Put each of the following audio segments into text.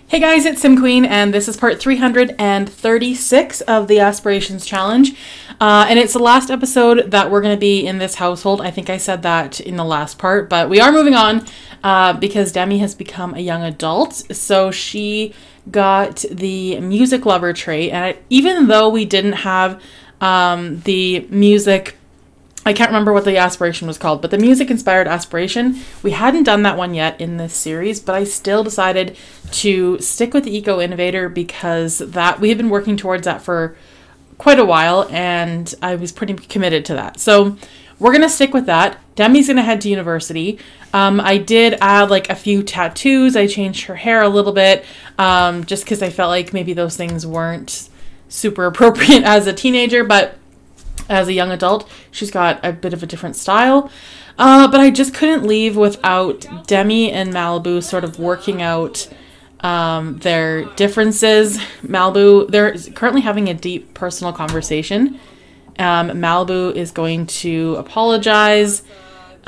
Hey guys, it's Sim Queen, and this is part 336 of the Aspirations Challenge. And it's the last episode that we're going to be in this household. I think I said that in the last part, but we are moving on because Demi has become a young adult. So she got the music lover trait, and even though we didn't have the music, I can't remember what the aspiration was called, but the music-inspired aspiration, we hadn't done that one yet in this series, but I still decided to stick with the Eco-Innovator because that we had been working towards that for quite a while, and I was pretty committed to that. So we're going to stick with that. Demi's going to head to university. I did add like a few tattoos. I changed her hair a little bit just because I felt like maybe those things weren't super appropriate as a teenager, but as a young adult, she's got a bit of a different style. But I just couldn't leave without Demi and Malibu sort of working out their differences. Malibu, they're currently having a deep personal conversation. Malibu is going to apologize.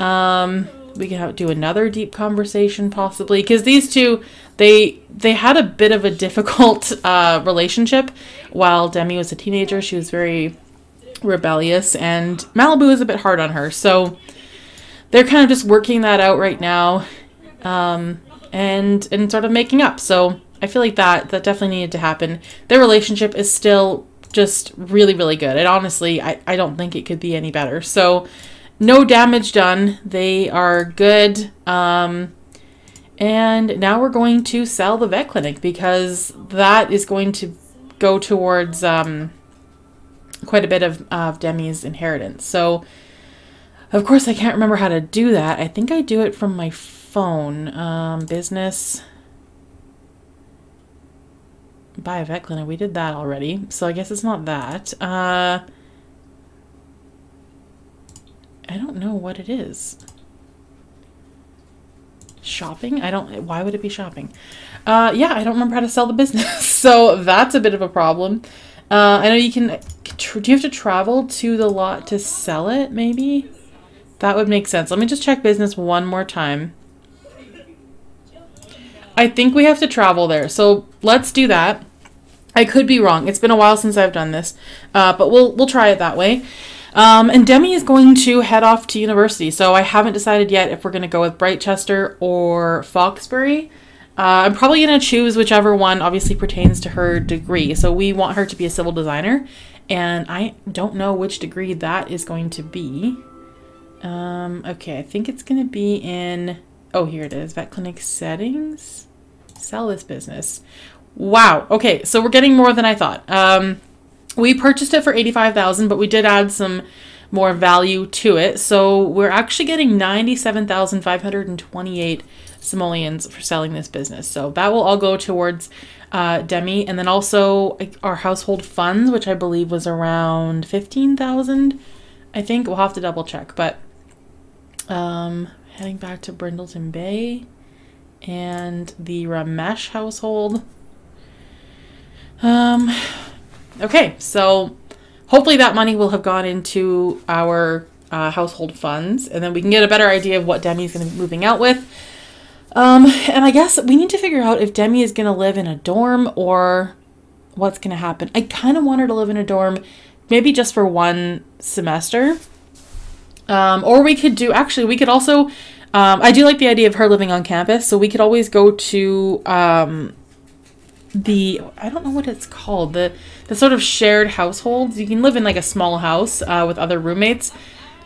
We can do another deep conversation possibly, because these two, they had a bit of a difficult relationship while Demi was a teenager. She was very rebellious, and Malibu is a bit hard on her, so they're kind of just working that out right now, and sort of making up. So I feel like that definitely needed to happen. Their relationship is still just really, really good, and honestly, I don't think it could be any better. So no damage done. They are good. And now we're going to sell the vet clinic because that is going to go towards quite a bit of Demi's inheritance. So, of course, I can't remember how to do that. I think I do it from my phone. Business. Buy a vet clinic. We did that already. So, I guess it's not that. I don't know what it is. Shopping? Why would it be shopping? Yeah, I don't remember how to sell the business. So, that's a bit of a problem. I know you can, do you have to travel to the lot to sell it, maybe? That would make sense. Let me just check business one more time. I think we have to travel there, so let's do that. I could be wrong. It's been a while since I've done this, but we'll try it that way. And Demi is going to head off to university, so I haven't decided yet if we're going to go with Brightchester or Foxbury. I'm probably going to choose whichever one obviously pertains to her degree. So we want her to be a civil designer, and I don't know which degree that is going to be. Okay, I think it's going to be in, oh, here it is, vet clinic settings, sell this business. Wow. Okay, so we're getting more than I thought. We purchased it for $85,000, but we did add some more value to it. So we're actually getting 97,528 simoleons for selling this business. So that will all go towards Demi, and then also our household funds, which I believe was around 15,000. I think we'll have to double check, but heading back to Brindleton Bay and the Ramesh household. Okay, so hopefully that money will have gone into our household funds, and then we can get a better idea of what Demi is going to be moving out with. And I guess we need to figure out if Demi is going to live in a dorm or what's going to happen. I kind of want her to live in a dorm, maybe just for one semester. Or we could do, actually, we could also, I do like the idea of her living on campus, so we could always go to, I don't know what it's called, the sort of shared households. You can live in like a small house, with other roommates,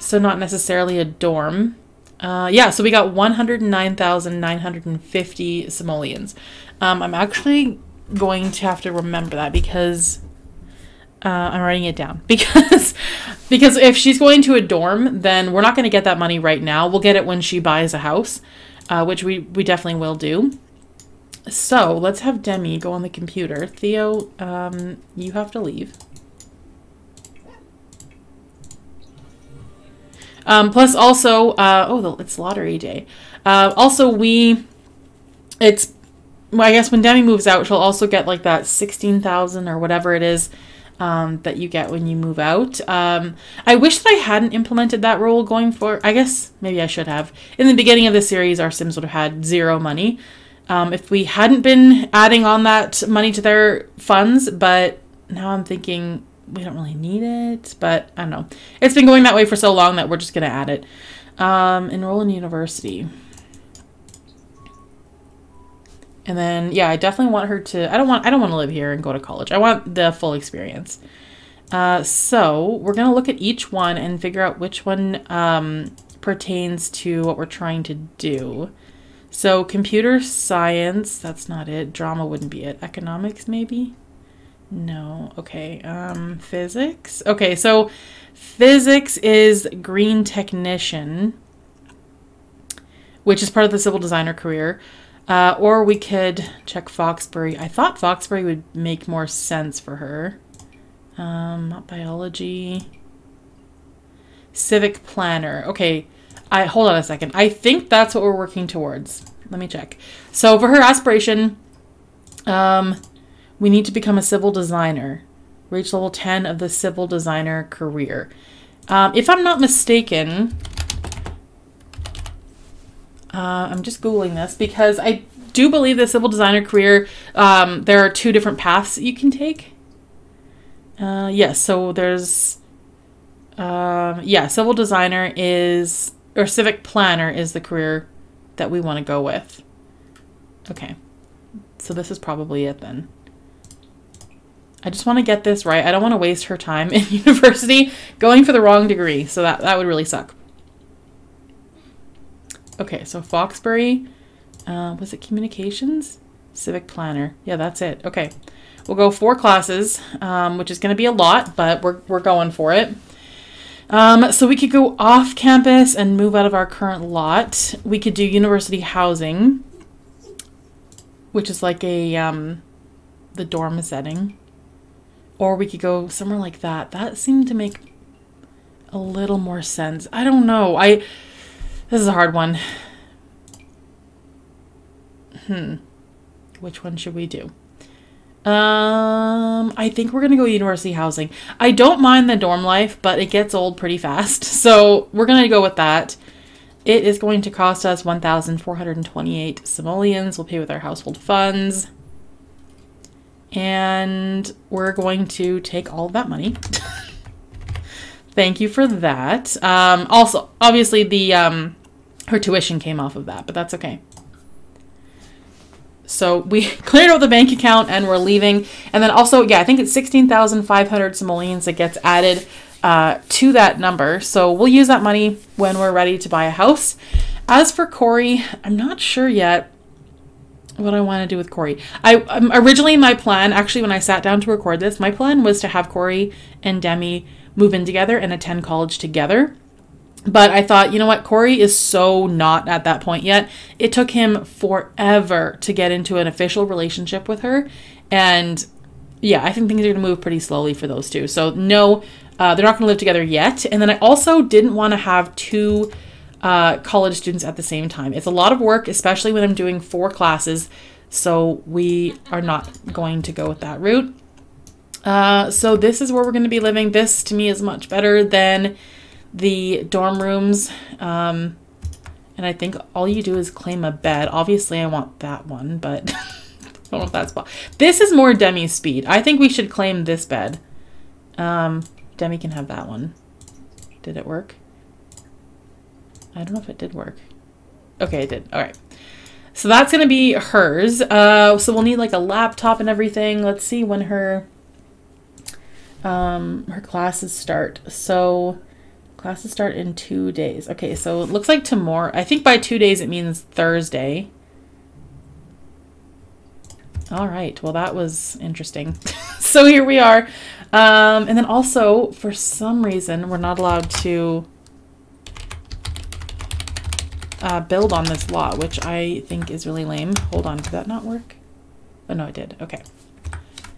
so not necessarily a dorm. Yeah, so we got 109,950 simoleons. I'm actually going to have to remember that because I'm writing it down. Because if she's going to a dorm, then we're not going to get that money right now. We'll get it when she buys a house, which we definitely will do. So let's have Demi go on the computer. Theo, you have to leave. Plus also, it's lottery day. Also I guess when Demi moves out, she'll also get like that 16,000 or whatever it is, that you get when you move out. I wish that I hadn't implemented that rule going forward. I guess maybe I should have. In the beginning of the series, our Sims would have had zero money. if we hadn't been adding on that money to their funds, but now I'm thinking we don't really need it, but I don't know. It's been going that way for so long that we're just going to add it. Enroll in university. And then, yeah, I definitely want her to, I don't want to live here and go to college. I want the full experience. So we're going to look at each one and figure out which one pertains to what we're trying to do. So computer science, that's not it. Drama wouldn't be it. Economics, maybe? No. Okay. Physics. Okay, so physics is green technician, which is part of the civil designer career. Or we could check Foxbury. I thought Foxbury would make more sense for her. Not biology. Civic planner. Okay. Hold on a second. I think that's what we're working towards. Let me check. So for her aspiration, we need to become a civil designer. Reach level 10 of the civil designer career. If I'm not mistaken, I'm just Googling this because I do believe the civil designer career, there are 2 different paths that you can take. Yes, so there's, yeah, civil designer is, or civic planner is the career that we want to go with. Okay, so this is probably it then. I just want to get this right. I don't want to waste her time in university going for the wrong degree, so that would really suck. Okay, so Foxbury, was it communications? Civic planner. Yeah, that's it. Okay, we'll go 4 classes, which is going to be a lot, but we're going for it. So we could go off campus and move out of our current lot. We could do university housing, which is like a the dorm setting, or we could go somewhere like that. That seemed to make a little more sense. I don't know. This is a hard one. Which one should we do? I think we're gonna go university housing. I don't mind the dorm life, but it gets old pretty fast. So we're gonna go with that. It is going to cost us 1,428 simoleons. We'll pay with our household funds. And we're going to take all of that money. Thank you for that. Also, obviously the her tuition came off of that, but that's okay. So we cleared out the bank account and we're leaving. And then also, yeah, I think it's 16,500 simoleons that gets added to that number. So we'll use that money when we're ready to buy a house. As for Corey, I'm not sure yet what I want to do with Corey. Originally my plan, actually when I sat down to record this, my plan was to have Corey and Demi move in together and attend college together. But I thought, you know what, Corey is so not at that point yet. It took him forever to get into an official relationship with her. And yeah, I think things are going to move pretty slowly for those two. So no, they're not going to live together yet. And then I also didn't want to have 2 college students at the same time. It's a lot of work, especially when I'm doing 4 classes. So we are not going to go with that route. So this is where we're going to be living. This to me is much better than the dorm rooms. And I think all you do is claim a bed. Obviously I want that one, but I don't know if that's possible. This is more Demi's speed. I think we should claim this bed. Demi can have that one. Did it work? I don't know if it did work. Okay, it did. All right. So that's going to be hers. So we'll need like a laptop and everything. Let's see when her classes start. So classes start in 2 days. Okay, so it looks like tomorrow. I think by 2 days it means Thursday. All right. Well, that was interesting. So here we are. And then also, for some reason, we're not allowed to build on this lot, which I think is really lame. Hold on, did that not work? Oh, no, it did. Okay.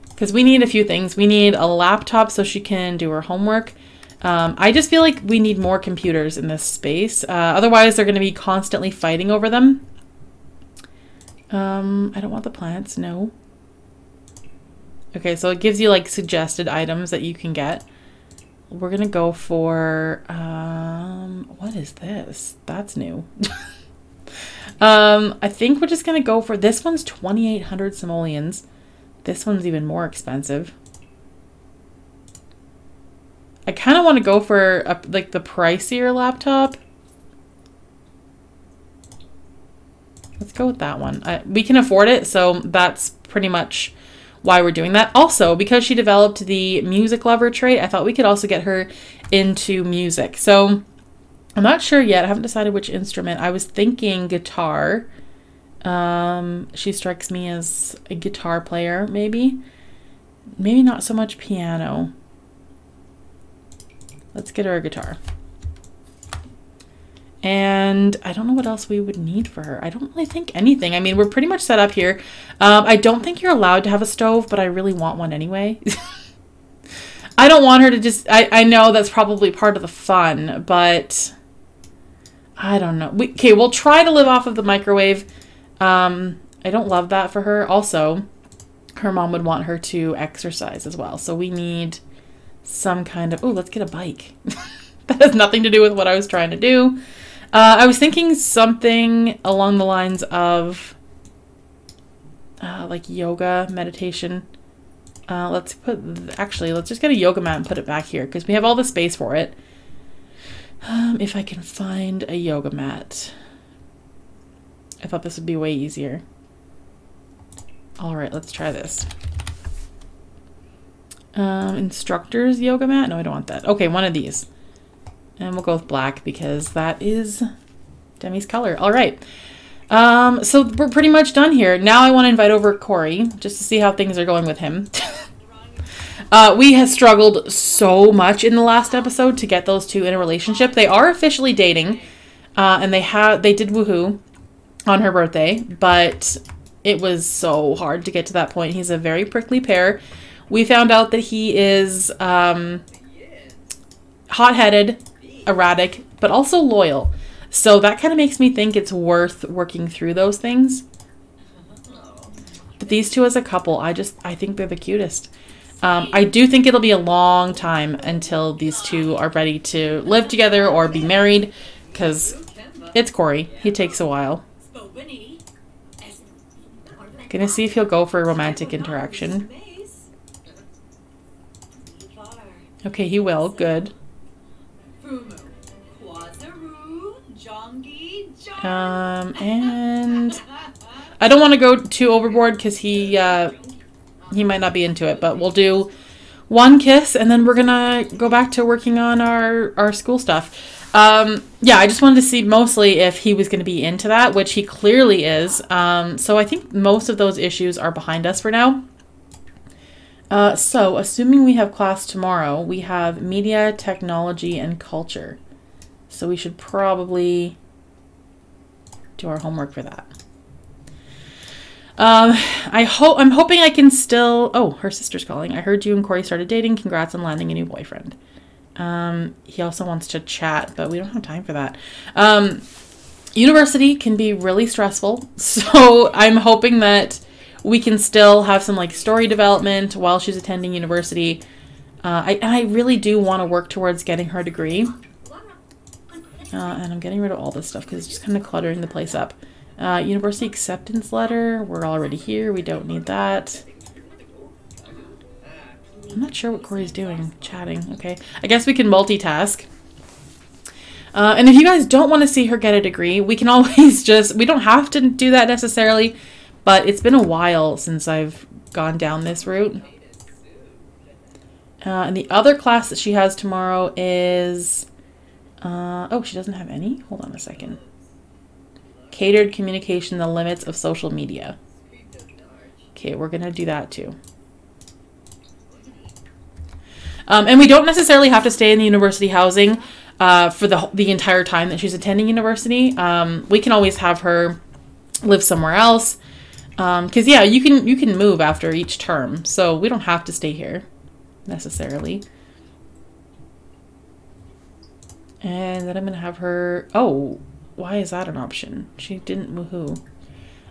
Because we need a few things. We need a laptop so she can do her homework. I just feel like we need more computers in this space. Otherwise, they're going to be constantly fighting over them. I don't want the plants. No. Okay, so it gives you like suggested items that you can get. We're going to go for, what is this? That's new. I think we're just going to go for this one's 2,800 simoleons. This one's even more expensive. I kind of want to go for like the pricier laptop. Let's go with that one. We can afford it, so that's pretty much why we're doing that. Also, because she developed the music lover trait, I thought we could also get her into music. So I'm not sure yet. I haven't decided which instrument. I was thinking guitar. She strikes me as a guitar player, maybe. Maybe not so much piano. Let's get her a guitar. And I don't know what else we would need for her. I don't really think anything. I mean, we're pretty much set up here. I don't think you're allowed to have a stove, but I really want one anyway. I don't want her to just... I know that's probably part of the fun, but... I don't know. Okay, we'll try to live off of the microwave. I don't love that for her. Also, her mom would want her to exercise as well. So we need some kind of... Oh, let's get a bike. That has nothing to do with what I was trying to do. I was thinking something along the lines of like yoga, meditation. Let's just get a yoga mat and put it back here because we have all the space for it. If I can find a yoga mat. I thought this would be way easier. All right, let's try this. Instructor's yoga mat? No, I don't want that. Okay, one of these. And we'll go with black because that is Demi's color. All right. So we're pretty much done here. Now I want to invite over Corey just to see how things are going with him. We have struggled so much in the last episode to get those two in a relationship. They are officially dating, and they did woohoo on her birthday, but it was so hard to get to that point. He's a very prickly pear. We found out that he is hot-headed, erratic, but also loyal. So that kind of makes me think it's worth working through those things. But these two as a couple, I think they're the cutest. I do think it'll be a long time until these two are ready to live together or be married, because it's Corey. He takes a while. Gonna see if he'll go for a romantic interaction. Okay, he will. Good. And I don't want to go too overboard because he might not be into it, but we'll do one kiss and then we're gonna go back to working on our school stuff. Yeah, I just wanted to see mostly if he was going to be into that, which he clearly is. So I think most of those issues are behind us for now. So assuming we have class tomorrow, we have media, technology, and culture. So we should probably do our homework for that. I'm hoping I can still... Oh, her sister's calling. I heard you and Corey started dating. Congrats on landing a new boyfriend. He also wants to chat, but we don't have time for that. University can be really stressful, so I'm hoping that we can still have some like story development while she's attending university. I really do want to work towards getting her degree. And I'm getting rid of all this stuff because it's just kind of cluttering the place up. University acceptance letter. We're already here. We don't need that. I'm not sure what Corey's doing. Chatting. Okay. I guess we can multitask. And if you guys don't want to see her get a degree, we can always just... We don't have to do that necessarily, but it's been a while since I've gone down this route. And the other class that she has tomorrow is... oh, she doesn't have any? Hold on a second. Catered communication, the limits of social media. Okay, we're going to do that too. And we don't necessarily have to stay in the university housing for the entire time that she's attending university. We can always have her live somewhere else. Because, yeah, you can move after each term. So we don't have to stay here necessarily. And then I'm going to have her... Oh, why is that an option? She didn't woohoo.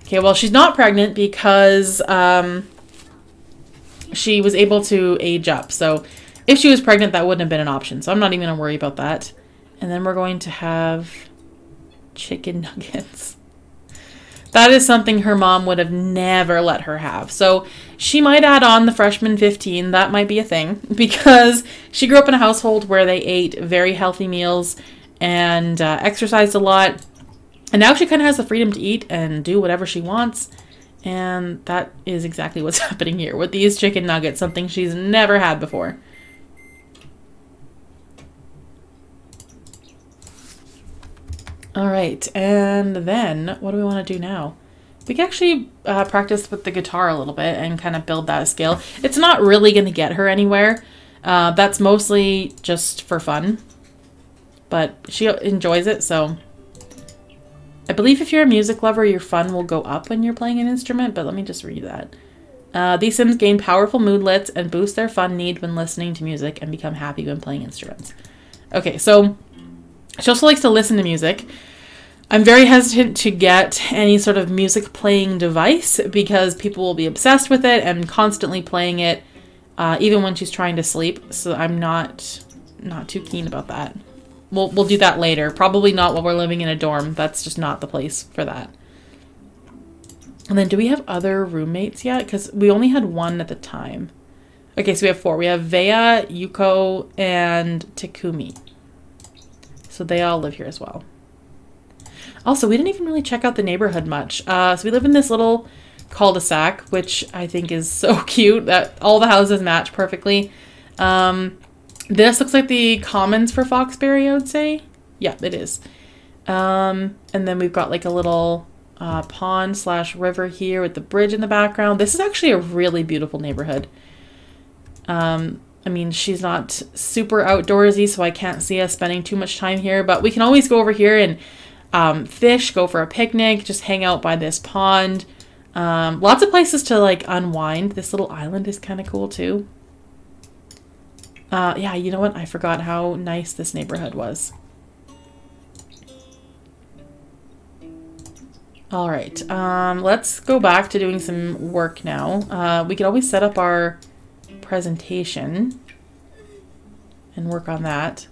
Okay, well, she's not pregnant because she was able to age up. So if she was pregnant, that wouldn't have been an option. So I'm not even going to worry about that. And then we're going to have chicken nuggets. That is something her mom would have never let her have. So she might add on the freshman 15. That might be a thing because she grew up in a household where they ate very healthy meals and exercised a lot. And now she kind of has the freedom to eat and do whatever she wants. And that is exactly what's happening here with these chicken nuggets, something she's never had before. All right, and then what do we want to do now? We can actually practice with the guitar a little bit and kind of build that skill. It's not really going to get her anywhere. That's mostly just for fun, but she enjoys it, so I believe if you're a music lover, your fun will go up when you're playing an instrument, but let me just read that. These Sims gain powerful moodlets and boost their fun need when listening to music and become happy when playing instruments. Okay, so she also likes to listen to music. I'm very hesitant to get any sort of music playing device because people will be obsessed with it and constantly playing it, even when she's trying to sleep. So I'm not too keen about that. We'll do that later. Probably not while we're living in a dorm. That's just not the place for that. And then do we have other roommates yet? Because we only had one at the time. Okay, so we have 4. We have Vea, Yuko, and Takumi. So they all live here as well. Also, we didn't even really check out the neighborhood much. So we live in this little cul-de-sac, which I think is so cute that all the houses match perfectly. This looks like the commons for Foxbury, I would say. Yeah, it is. And then we've got like a little pond / river here with the bridge in the background. This is actually a really beautiful neighborhood. I mean, she's not super outdoorsy, so I can't see us spending too much time here, but we can always go over here and fish, go for a picnic, just hang out by this pond. Lots of places to like unwind. This little island is kind of cool too. Yeah, you know what? I forgot how nice this neighborhood was. All right, let's go back to doing some work now. We could always set up our presentation and work on that.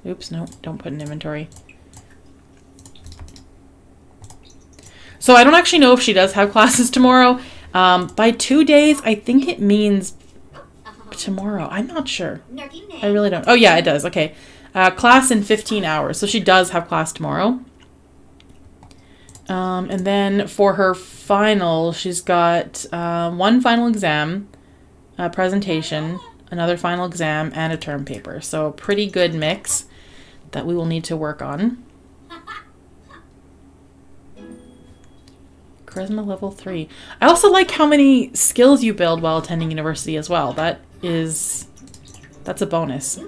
Oops, no, don't put in inventory. So I don't actually know if she does have classes tomorrow. By 2 days, I think it means tomorrow. I'm not sure. I really don't. Oh yeah, it does. Okay. Class in 15 hours. So she does have class tomorrow. And then for her final, she's got one final exam, a presentation, another final exam, and a term paper. So pretty good mix that we will need to work on. Charisma level 3. I also like how many skills you build while attending university as well. That's a bonus.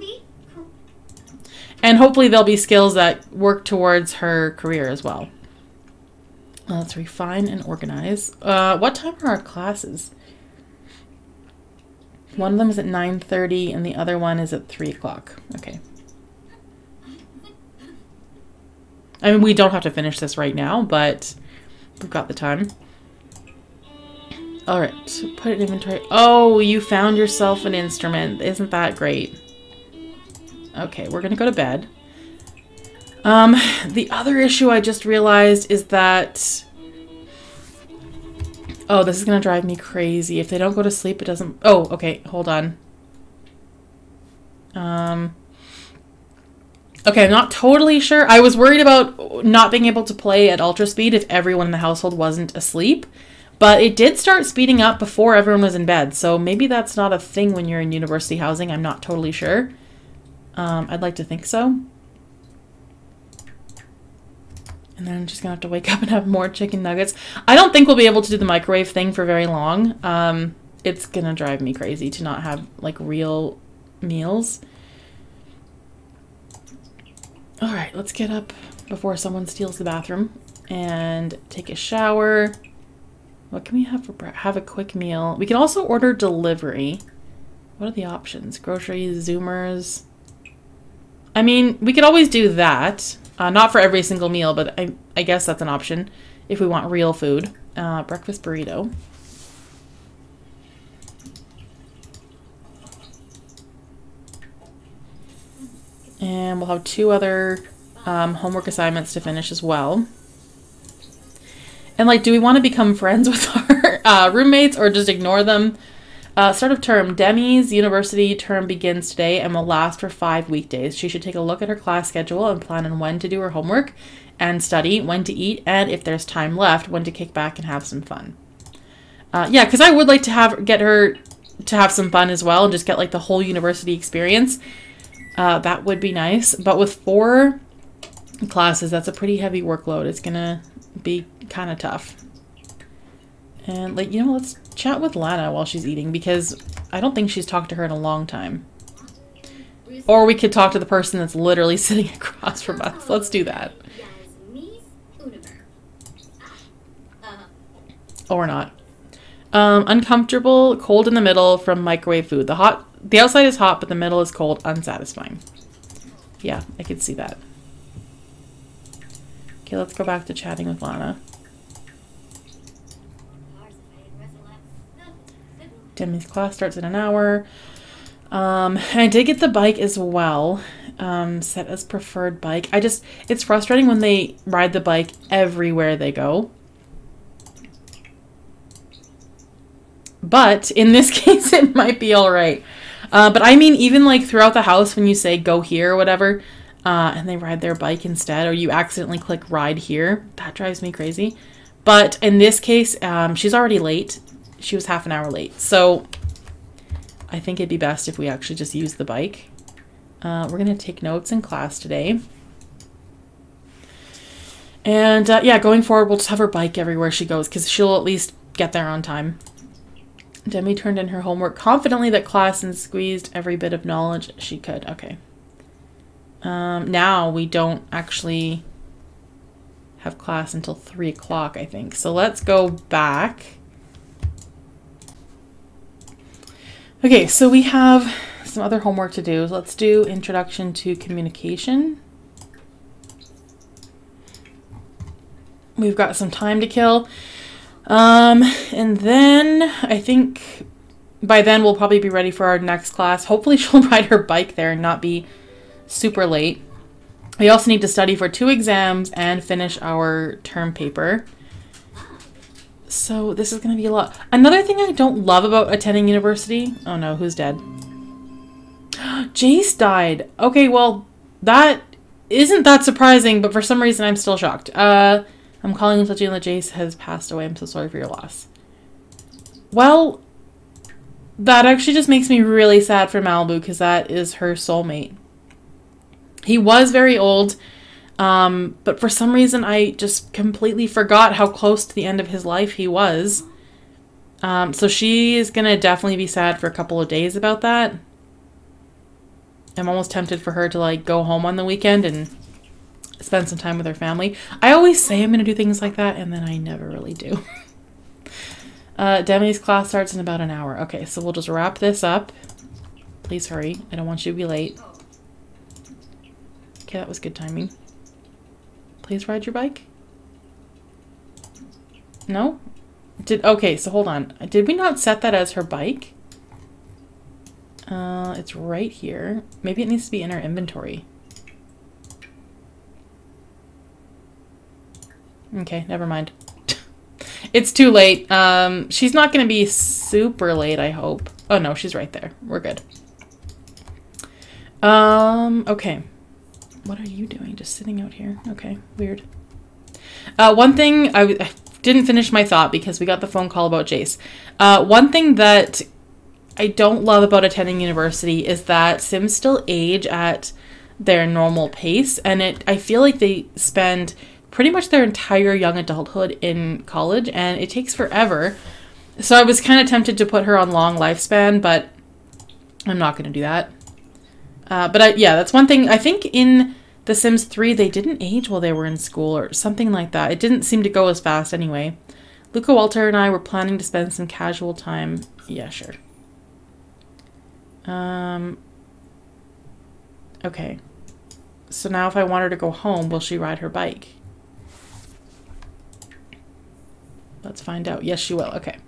And hopefully there'll be skills that work towards her career as well. Let's refine and organize. What time are our classes? One of them is at 9:30 and the other one is at 3 o'clock. Okay. I mean, we don't have to finish this right now, but we've got the time. All right, so put it in inventory. Oh, you found yourself an instrument. Isn't that great? Okay, we're gonna go to bed. The other issue I just realized is that, oh, this is gonna drive me crazy. If they don't go to sleep, it doesn't, oh, okay, hold on. Okay, I'm not totally sure. I was worried about not being able to play at ultra speed if everyone in the household wasn't asleep, but it did start speeding up before everyone was in bed, so maybe that's not a thing when you're in university housing. I'm not totally sure. I'd like to think so. And then I'm just gonna have to wake up and have more chicken nuggets. I don't think we'll be able to do the microwave thing for very long. It's gonna drive me crazy to not have like real meals. All right, let's get up before someone steals the bathroom and take a shower. What can we have for breakfast? Have a quick meal. We can also order delivery. What are the options? Groceries, Zoomers. I mean, we could always do that. Not for every single meal, but I guess that's an option if we want real food. Breakfast burrito. And we'll have 2 other homework assignments to finish as well. And like, do we want to become friends with our roommates or just ignore them? Start of term. Demi's university term begins today and will last for 5 weekdays. She should take a look at her class schedule and plan on when to do her homework and study, when to eat, and if there's time left, when to kick back and have some fun. Yeah, because I would like to get her to have some fun as well and just get like the whole university experience. That would be nice. But with 4 classes, that's a pretty heavy workload. It's gonna be kind of tough. And like, you know, let's chat with Lana while she's eating, because I don't think she's talked to her in a long time. Or we could talk to the person that's literally sitting across from us. Let's do that. Or not. Uncomfortable, cold in the middle from microwave food. The outside is hot, but the middle is cold, unsatisfying. Yeah, I could see that. Okay, let's go back to chatting with Lana. Demi's class starts in an hour. I did get the bike as well. Set as preferred bike. It's frustrating when they ride the bike everywhere they go. But in this case, it might be all right. But I mean, even like throughout the house, when you say go here or whatever, and they ride their bike instead, or you accidentally click ride here, that drives me crazy. But in this case, she's already late. She was half an hour late. So I think it'd be best if we actually just use the bike. We're going to take notes in class today. And yeah, going forward, we'll just have her bike everywhere she goes, because she'll at least get there on time. Demi turned in her homework confidently that class and squeezed every bit of knowledge she could. Okay. Now we don't actually have class until 3 o'clock, I think. So let's go back. Okay, so we have some other homework to do. Let's do Introduction to Communication. We've got some time to kill. And then I think by then we'll probably be ready for our next class. Hopefully she'll ride her bike there and not be super late. We also need to study for 2 exams and finish our term paper. So this is going to be a lot. Another thing I don't love about attending university. Oh no, who's dead? Jace died. Okay, well, that isn't that surprising, but for some reason I'm still shocked. I'm calling to let you know that Jace has passed away. I'm so sorry for your loss. Well, that actually just makes me really sad for Malibu, because that is her soulmate. He was very old. But for some reason, I just completely forgot how close to the end of his life he was. So she is going to definitely be sad for a couple of days about that. I'm almost tempted for her to like go home on the weekend and spend some time with her family. I always say I'm going to do things like that, and then I never really do. Demi's class starts in about an hour. Okay, so we'll just wrap this up. Please hurry. I don't want you to be late. Okay, that was good timing. Please ride your bike? No? Okay, so hold on. Did we not set that as her bike? It's right here. Maybe it needs to be in our inventory. Okay, never mind. It's too late. She's not going to be super late, I hope. Oh no, she's right there. We're good. Okay. What are you doing? Just sitting out here? Okay, weird. One thing, I didn't finish my thought because we got the phone call about Jace. One thing that I don't love about attending university is that Sims still age at their normal pace, and I feel like they spend pretty much their entire young adulthood in college, and it takes forever. So I was kind of tempted to put her on long lifespan, but I'm not going to do that. Yeah, that's one thing. I think in The Sims 3, they didn't age while they were in school or something like that. It didn't seem to go as fast anyway. Luca, Walter, and I were planning to spend some casual time. Yeah, sure. Okay. So now if I want her to go home, will she ride her bike? Let's find out. Yes, she will. Okay.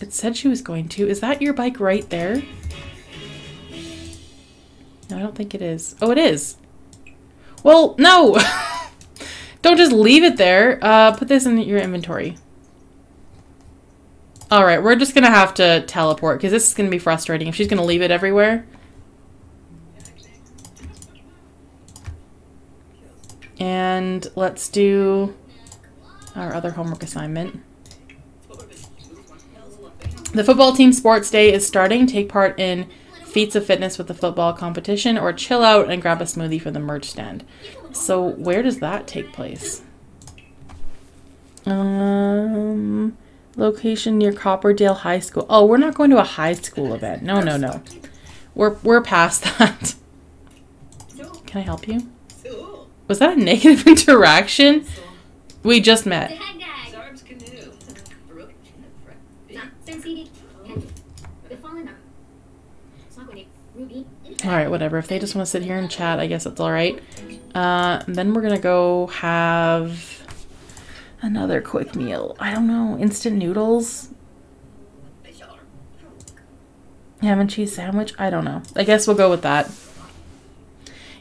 It said she was going to. Is that your bike right there? No, I don't think it is. Oh, it is. Well, no! Don't just leave it there. Put this in your inventory. All right, we're just going to have to teleport because this is going to be frustrating if she's going to leave it everywhere. And let's do our other homework assignment. The football team sports day is starting. Take part in feats of fitness with the football competition or chill out and grab a smoothie from the merch stand. So where does that take place? Location near Copperdale High School. Oh, we're not going to a high school event. No, no, no. We're past that. Can I help you? Was that a negative interaction? We just met. Alright, whatever. If they just want to sit here and chat, I guess that's alright. Then we're gonna go have another quick meal. I don't know. Instant noodles? Ham and cheese sandwich? I don't know. I guess we'll go with that.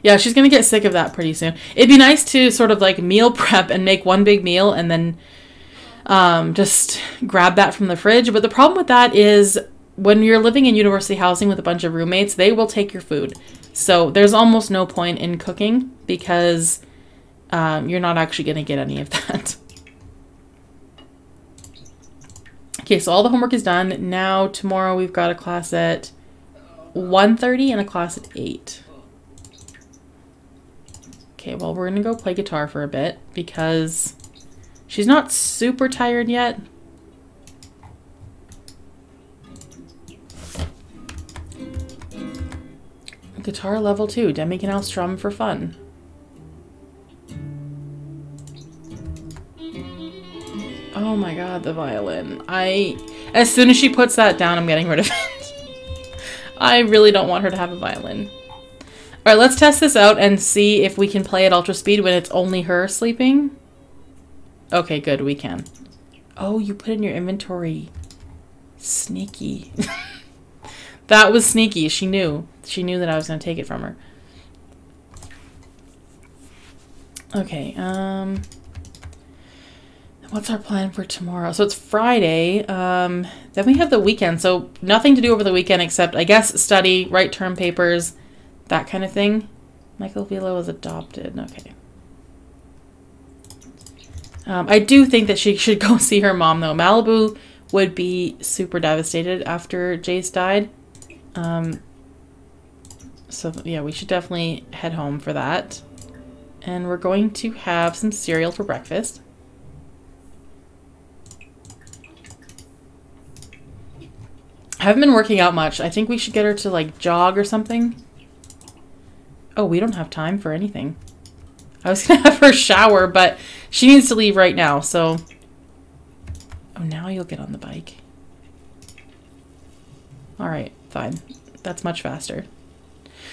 Yeah, she's gonna get sick of that pretty soon. It'd be nice to sort of like meal prep and make one big meal and then just grab that from the fridge. But the problem with that is when you're living in university housing with a bunch of roommates, they will take your food. So there's almost no point in cooking because you're not actually going to get any of that. Okay, so all the homework is done. Now tomorrow we've got a class at 1:30 and a class at 8. Okay, well, we're going to go play guitar for a bit because she's not super tired yet. Guitar level 2. Demi can now strum for fun. Oh my god, the violin. As soon as she puts that down, I'm getting rid of it. I really don't want her to have a violin. Alright, let's test this out and see if we can play at ultra speed when it's only her sleeping. Okay, good, we can. Oh, you put in your inventory. Sneaky. That was sneaky. She knew. She knew that I was going to take it from her. Okay, what's our plan for tomorrow? So it's Friday. Then we have the weekend. So nothing to do over the weekend except, I guess, study, write term papers, that kind of thing. Michael Vila was adopted. Okay. I do think that she should go see her mom, though. Malibu would be super devastated after Jace died. So yeah, we should definitely head home for that. And we're going to have some cereal for breakfast. I haven't been working out much. I think we should get her to like jog or something. Oh, we don't have time for anything. I was gonna have her shower, but she needs to leave right now, so. Oh, now you'll get on the bike. All right, fine. That's much faster.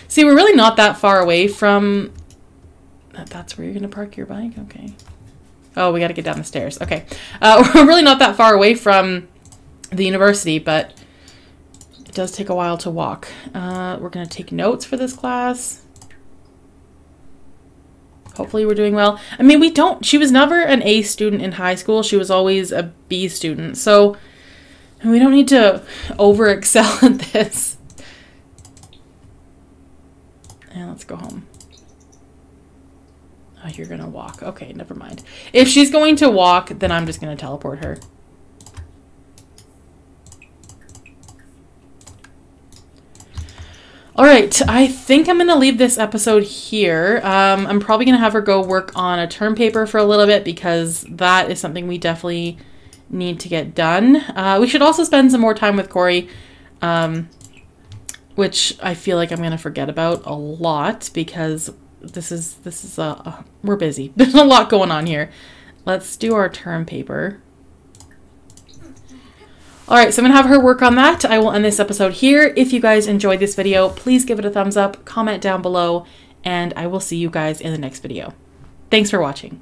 See, we're really not that far away from... That's where you're going to park your bike? Okay. Oh, we got to get down the stairs. Okay. We're really not that far away from the university, but it does take a while to walk. We're going to take notes for this class. Hopefully we're doing well. I mean, she was never an A student in high school. She was always a B student. So we don't need to over excel at this. And let's go home. Oh, you're going to walk. Okay, never mind. If she's going to walk, then I'm just going to teleport her. All right, I think I'm going to leave this episode here. I'm probably going to have her go work on a term paper for a little bit because that is something we definitely need to get done. We should also spend some more time with Corey, which I feel like I'm going to forget about a lot because this is we're busy. There's a lot going on here. Let's do our term paper. All right, so I'm going to have her work on that. I will end this episode here. If you guys enjoyed this video, please give it a thumbs up, comment down below, and I will see you guys in the next video. Thanks for watching.